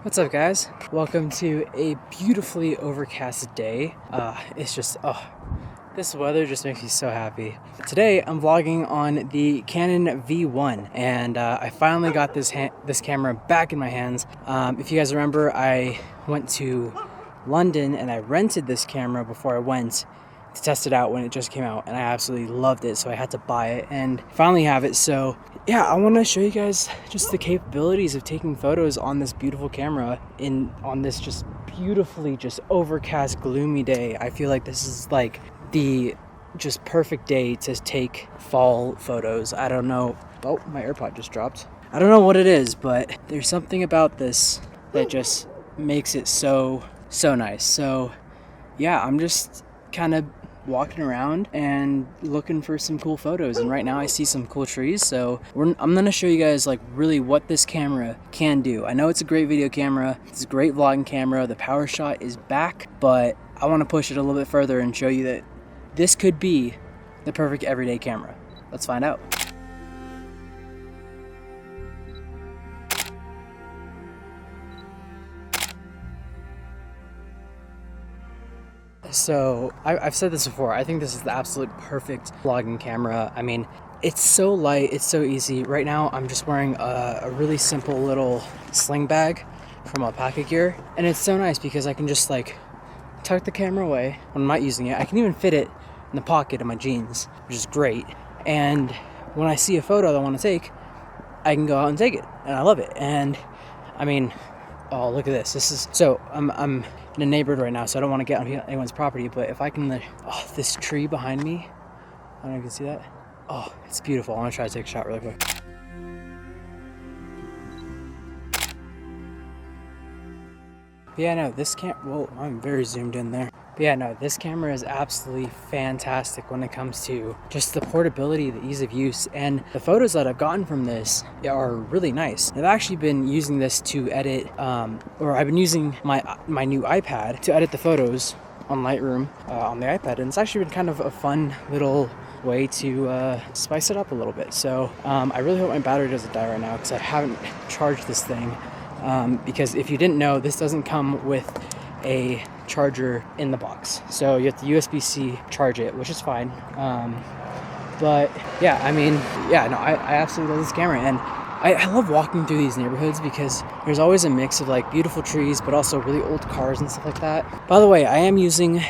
What's up, guys? Welcome to a beautifully overcast day. This weather just makes me so happy. Today I'm vlogging on the Canon V1 and I finally got this camera back in my hands. If you guys remember, I went to London and I rented this camera before I went to test it out when it just came out, and I absolutely loved it, so I had to buy it and finally have it. So yeah, I want to show you guys just the capabilities of taking photos on this beautiful camera on this just beautifully just overcast, gloomy day. I feel like this is like the just perfect day to take fall photos. I don't know. Oh, my AirPod just dropped. I don't know what it is, but there's something about this that just makes it so nice. So yeah, I'm just kind of walking around and looking for some cool photos, and right now I see some cool trees, so I'm gonna show you guys like really what this camera can do. I know it's a great video camera, it's a great vlogging camera, the Powershot is back, but I want to push it a little bit further and show you that this could be the perfect everyday camera. Let's find out. So I've said this before, I think this is the absolute perfect vlogging camera. I mean, it's so light, it's so easy. Right now I'm just wearing a really simple little sling bag from Alpaca Gear, and it's so nice because I can just like tuck the camera away when I'm not using it. I can even fit it in the pocket of my jeans, which is great. And when I see a photo that I want to take, I can go out and take it, and I love it. And I mean, oh, look at this. This is so I'm in a neighborhood right now, so I don't want to get on anyone's property, but if I can, oh, this tree behind me, I don't know if you can see that. Oh, it's beautiful. I'm gonna try to take a shot really quick. But yeah, no, this whoa, I'm very zoomed in there. But yeah, no, this camera is absolutely fantastic when it comes to just the portability, the ease of use, and the photos that I've gotten from this are really nice. I've actually been using this to edit, or I've been using my new iPad to edit the photos on Lightroom on the iPad, and it's actually been kind of a fun little way to spice it up a little bit. So I really hope my battery doesn't die right now because I haven't charged this thing. Because if you didn't know, this doesn't come with a charger in the box, so you have to USB-C charge it, which is fine. But yeah, I mean, yeah, no, I absolutely love this camera, and I love walking through these neighborhoods because there's always a mix of like beautiful trees but also really old cars and stuff like that. By the way, I am using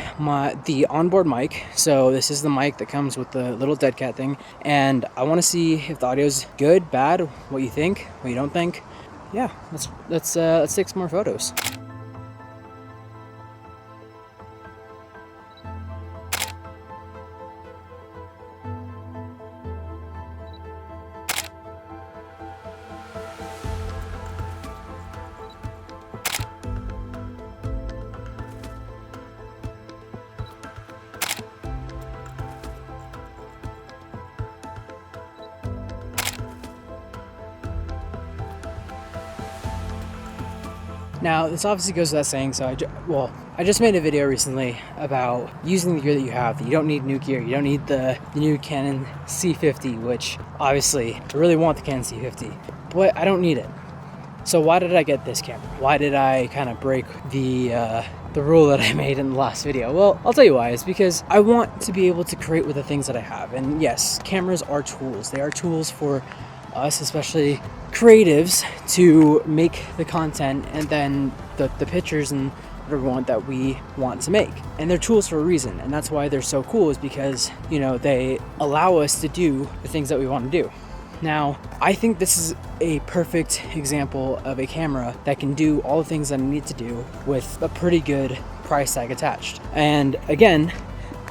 the onboard mic, so this is the mic that comes with the little dead cat thing, and I want to see if the audio's good, bad, what you think, what you don't think. Yeah, let's take some more photos. Now, this obviously goes without saying, so I just made a video recently about using the gear that you have. You don't need new gear. You don't need the new Canon C70, which obviously I really want the Canon C70, but I don't need it. So why did I get this camera? Why did I kind of break the rule that I made in the last video? Well, I'll tell you why. It's because I want to be able to create with the things that I have. And yes, cameras are tools. They are tools for us, especially creatives, to make the content and then the pictures and whatever that we want to make. And they're tools for a reason, and that's why they're so cool, is because, you know, they allow us to do the things that we want to do. Now, I think this is a perfect example of a camera that can do all the things that I need to do with a pretty good price tag attached. And again,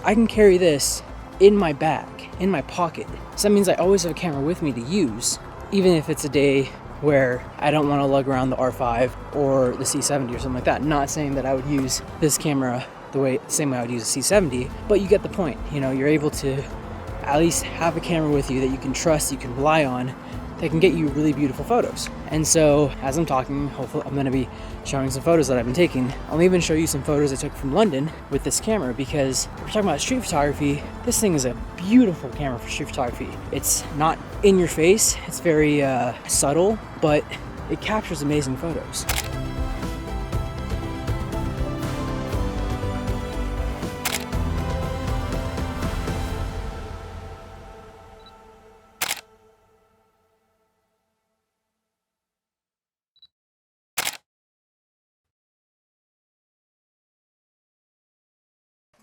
I can carry this in my bag, in my pocket. So that means I always have a camera with me to use, even if it's a day where I don't want to lug around the R5 or the C70 or something like that. Not saying that I would use this camera the same way I would use a C70, but you get the point. You know, you're able to at least have a camera with you that you can trust, you can rely on, that can get you really beautiful photos. And so as I'm talking, hopefully I'm going to be showing some photos that I've been taking. I'll even show you some photos I took from London with this camera, because if we're talking about street photography, this thing is a beautiful camera for street photography. It's not in your face, it's very subtle, but it captures amazing photos.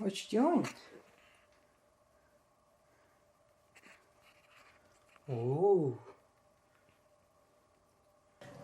What you doing? Ooh.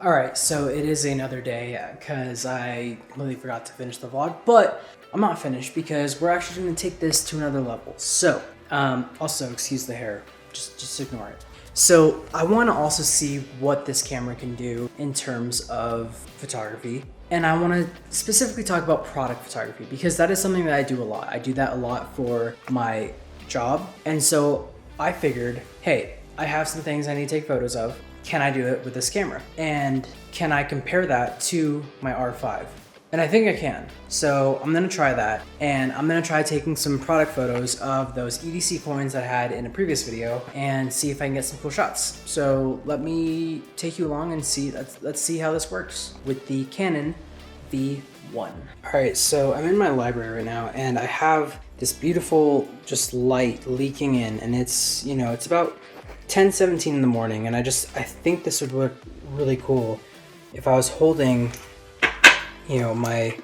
Alright, so it is another day because I completely forgot to finish the vlog, but I'm not finished because we're actually going to take this to another level. So, also, excuse the hair, just ignore it. So, I want to also see what this camera can do in terms of photography, and I want to specifically talk about product photography because that is something that I do a lot. I do that a lot for my job, and so I figured, hey, I have some things I need to take photos of. Can I do it with this camera? And can I compare that to my R5? And I think I can. So I'm gonna try that. And I'm gonna try taking some product photos of those EDC coins that I had in a previous video and see if I can get some cool shots. So let me take you along and see, let's see how this works with the Canon V1. All right, so I'm in my library right now and I have this beautiful just light leaking in, and it's, you know, it's about 10:17 in the morning, and I think this would look really cool if I was holding, you know, my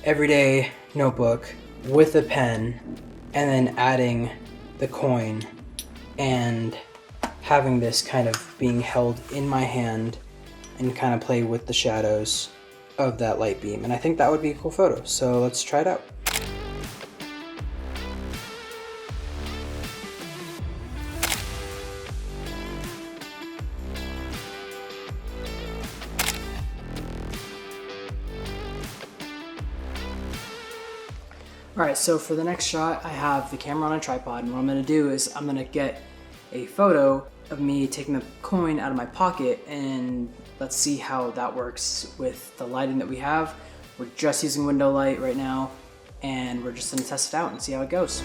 everyday notebook with a pen and then adding the coin and having this kind of being held in my hand and kind of play with the shadows of that light beam. And I think that would be a cool photo. So let's try it out. Alright, so for the next shot, I have the camera on a tripod, and what I'm going to do is I'm going to get a photo of me taking the coin out of my pocket, and let's see how that works with the lighting that we have. We're just using window light right now, and we're just going to test it out and see how it goes.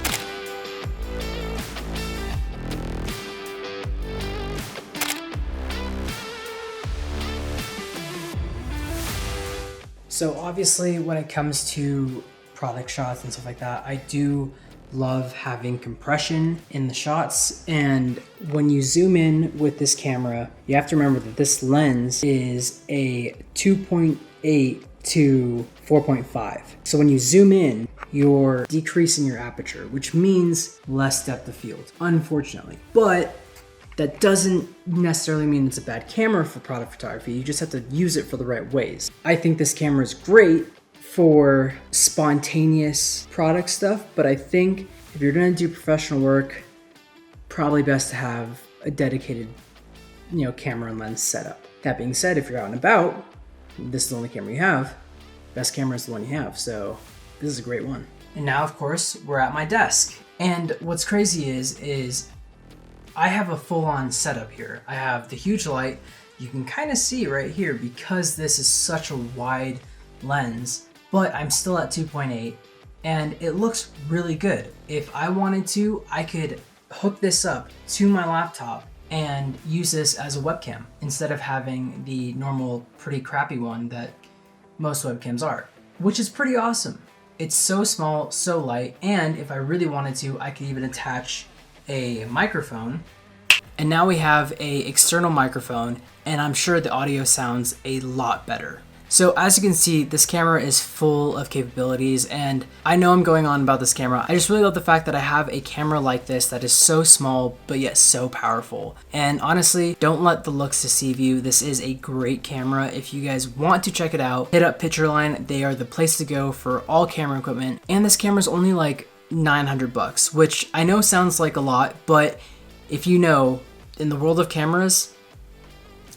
So obviously when it comes to product shots and stuff like that, I do love having compression in the shots, and when you zoom in with this camera, you have to remember that this lens is a 2.8 to 4.5. So when you zoom in, you're decreasing your aperture, which means less depth of field, unfortunately. But that doesn't necessarily mean it's a bad camera for product photography. You just have to use it for the right ways. I think this camera is great for spontaneous product stuff, but I think if you're gonna do professional work, probably best to have a dedicated, you know, camera and lens setup. That being said, if you're out and about, this is the only camera you have, best camera is the one you have, so this is a great one. And now, of course, we're at my desk. And what's crazy is I have a full-on setup here. I have the huge light. You can kind of see right here because this is such a wide lens, but I'm still at 2.8 and it looks really good. If I wanted to, I could hook this up to my laptop and use this as a webcam instead of having the normal pretty crappy one that most webcams are, which is pretty awesome. It's so small, so light, and if I really wanted to, I could even attach a microphone. And now we have a external microphone, and I'm sure the audio sounds a lot better. So as you can see, this camera is full of capabilities, and I know I'm going on about this camera. I just really love the fact that I have a camera like this that is so small, but yet so powerful. And honestly, don't let the looks deceive you. This is a great camera. If you guys want to check it out, hit up Pictureline. They are the place to go for all camera equipment. And this camera is only like $900, which I know sounds like a lot, but if you know, in the world of cameras,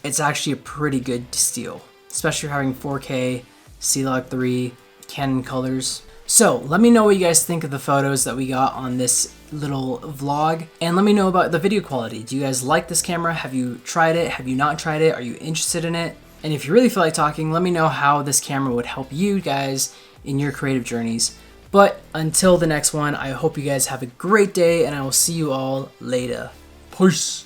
it's actually a pretty good steal, especially if you're having 4K, C-Log 3, Canon colors. So let me know what you guys think of the photos that we got on this little vlog, and let me know about the video quality. Do you guys like this camera? Have you tried it? Have you not tried it? Are you interested in it? And if you really feel like talking, let me know how this camera would help you guys in your creative journeys. But until the next one, I hope you guys have a great day, and I will see you all later. Peace.